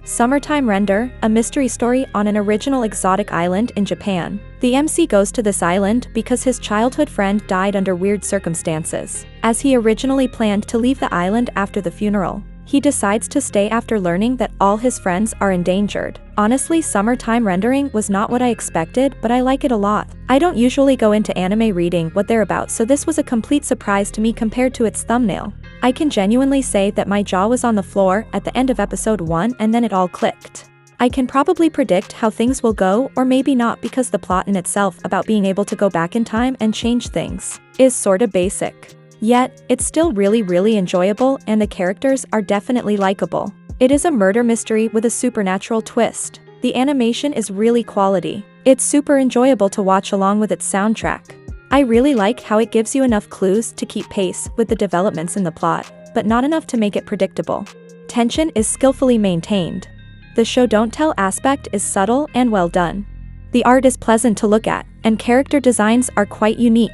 Summertime Render, a mystery story on an original exotic island in Japan. The MC goes to this island because his childhood friend died under weird circumstances. As he originally planned to leave the island after the funeral, he decides to stay after learning that all his friends are endangered. Honestly, Summertime Rendering was not what I expected, but I like it a lot. I don't usually go into anime reading what they're about, so this was a complete surprise to me compared to its thumbnail. I can genuinely say that my jaw was on the floor at the end of episode 1 and then it all clicked. I can probably predict how things will go, or maybe not, because the plot in itself about being able to go back in time and change things is sorta basic. Yet, it's still really enjoyable and the characters are definitely likable. It is a murder mystery with a supernatural twist. The animation is really quality. It's super enjoyable to watch along with its soundtrack. I really like how it gives you enough clues to keep pace with the developments in the plot, but not enough to make it predictable. Tension is skillfully maintained. The show don't tell aspect is subtle and well done. The art is pleasant to look at, and character designs are quite unique.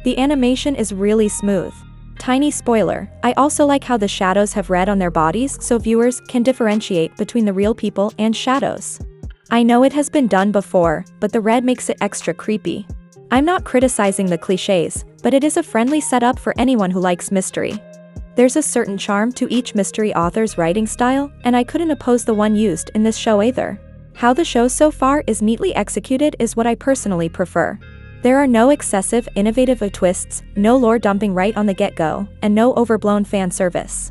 The animation is really smooth. Tiny spoiler, I also like how the shadows have red on their bodies so viewers can differentiate between the real people and shadows. I know it has been done before, but the red makes it extra creepy. I'm not criticizing the cliches, but it is a friendly setup for anyone who likes mystery. There's a certain charm to each mystery author's writing style, and I couldn't oppose the one used in this show either. How the show so far is neatly executed is what I personally prefer. There are no excessive, innovative twists, no lore dumping right on the get-go, and no overblown fan service.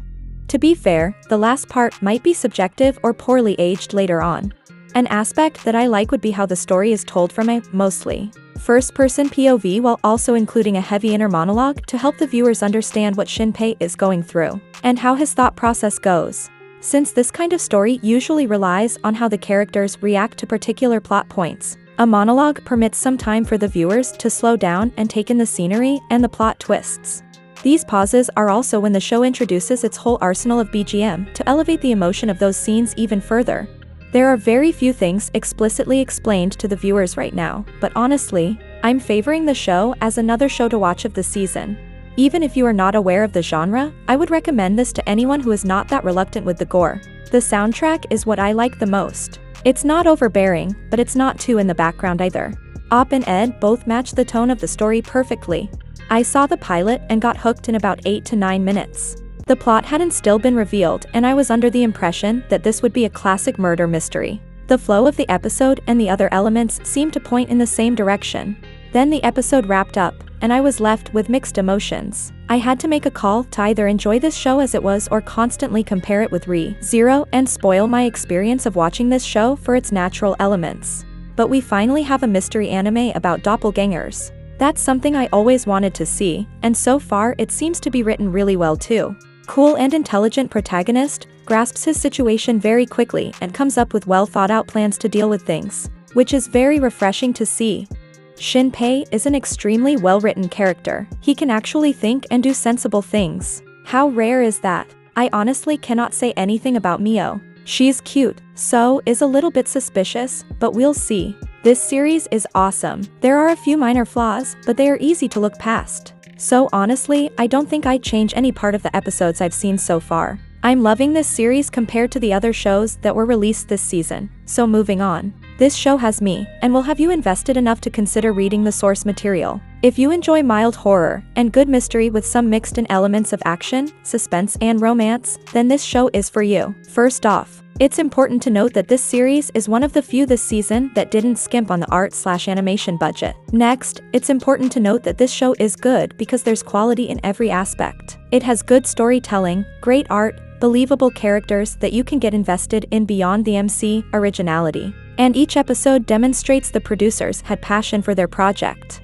To be fair, the last part might be subjective or poorly aged later on. An aspect that I like would be how the story is told from a, mostly, first-person POV while also including a heavy inner monologue to help the viewers understand what Shinpei is going through, and how his thought process goes. Since this kind of story usually relies on how the characters react to particular plot points, a monologue permits some time for the viewers to slow down and take in the scenery and the plot twists. These pauses are also when the show introduces its whole arsenal of BGM to elevate the emotion of those scenes even further. There are very few things explicitly explained to the viewers right now, but honestly, I'm favoring the show as another show to watch of the season. Even if you are not aware of the genre, I would recommend this to anyone who is not that reluctant with the gore. The soundtrack is what I like the most. It's not overbearing, but it's not too in the background either. Op and Ed both match the tone of the story perfectly. I saw the pilot and got hooked in about 8 to 9 minutes. The plot hadn't still been revealed, and I was under the impression that this would be a classic murder mystery. The flow of the episode and the other elements seemed to point in the same direction. Then the episode wrapped up, and I was left with mixed emotions. I had to make a call to either enjoy this show as it was or constantly compare it with Re:Zero and spoil my experience of watching this show for its natural elements. But we finally have a mystery anime about doppelgangers. That's something I always wanted to see, and so far it seems to be written really well too. Cool and intelligent protagonist grasps his situation very quickly and comes up with well thought out plans to deal with things, which is very refreshing to see. Shinpei is an extremely well-written character. He can actually think and do sensible things. How rare is that? I honestly cannot say anything about Mio. She's cute, so is a little bit suspicious, but we'll see. This series is awesome. There are a few minor flaws, but they are easy to look past. So honestly, I don't think I'd change any part of the episodes I've seen so far. I'm loving this series compared to the other shows that were released this season, so moving on. This show has me, and will have you invested enough to consider reading the source material. If you enjoy mild horror and good mystery with some mixed in elements of action, suspense and romance, then this show is for you. First off, it's important to note that this series is one of the few this season that didn't skimp on the art/animation budget. Next, it's important to note that this show is good because there's quality in every aspect. It has good storytelling, great art, believable characters that you can get invested in beyond the MC originality. And each episode demonstrates the producers had passion for their project.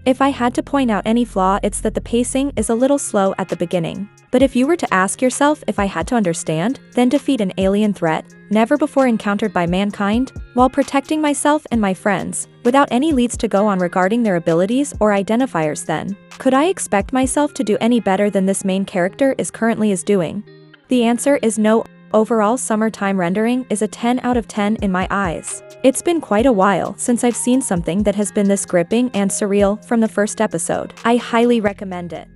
If I had to point out any flaw, it's that the pacing is a little slow at the beginning. But if you were to ask yourself if I had to understand, then defeat an alien threat, never before encountered by mankind, while protecting myself and my friends, without any leads to go on regarding their abilities or identifiers, then could I expect myself to do any better than this main character is currently doing? The answer is no. Overall, Summertime Rendering is a 10 out of 10 in my eyes. It's been quite a while since I've seen something that has been this gripping and surreal from the first episode. I highly recommend it.